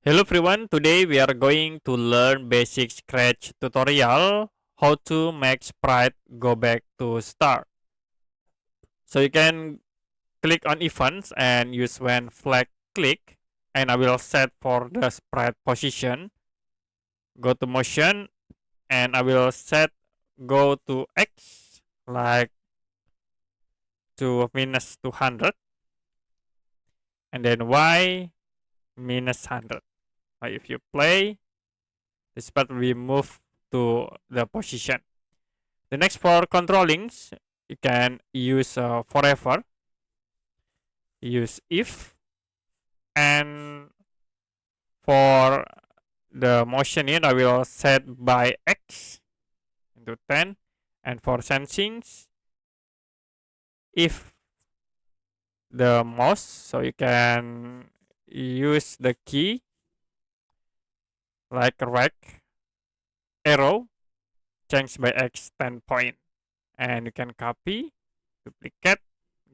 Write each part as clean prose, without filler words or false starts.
Hello everyone, today we are going to learn basic Scratch tutorial how to make sprite go back to start. So you can click on events and use when flag click, and I will set for the sprite position. Go to motion and I will set go to X like to minus 200 and then Y minus 100. If you play, the sprite will be moved to the position. The next for controllings, you can use forever, use if, and for the motion in, I will set by X into 10, and for sensings, if the mouse, so you can use the key like right arrow, change by X 10 point, and you can copy, duplicate,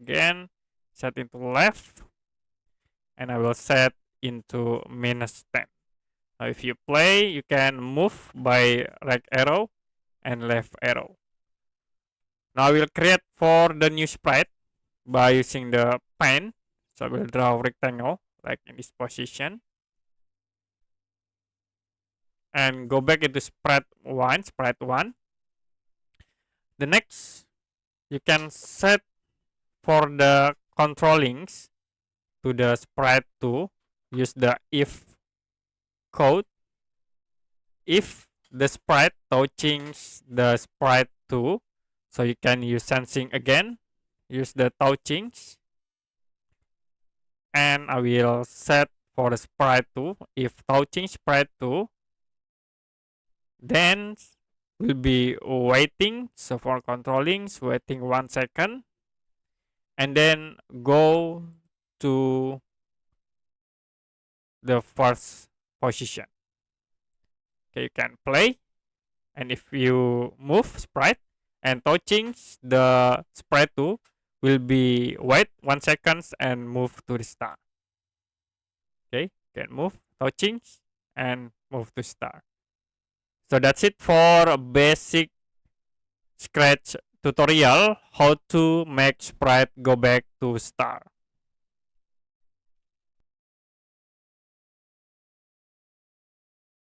again, set into left, and I will set into minus 10. Now if you play, you can move by right arrow and left arrow. Now I will create for the new sprite by using the pen. So I will draw a rectangle like in this position. And go back into sprite 1. The next, you can set for the controllings to the sprite 2. Use the if code. If the sprite touching the sprite 2, so you can use sensing again, use the touchings, and I will set for the sprite 2, if touching sprite 2, then will be waiting, so for controllings, waiting 1 second, and then go to the first position. Okay, you can play, and if you move sprite and touching the sprite 2 will be wait 1 second and move to the start. Okay, you can move, touching, and move to start. So that's it for a basic Scratch tutorial how to make sprite go back to start.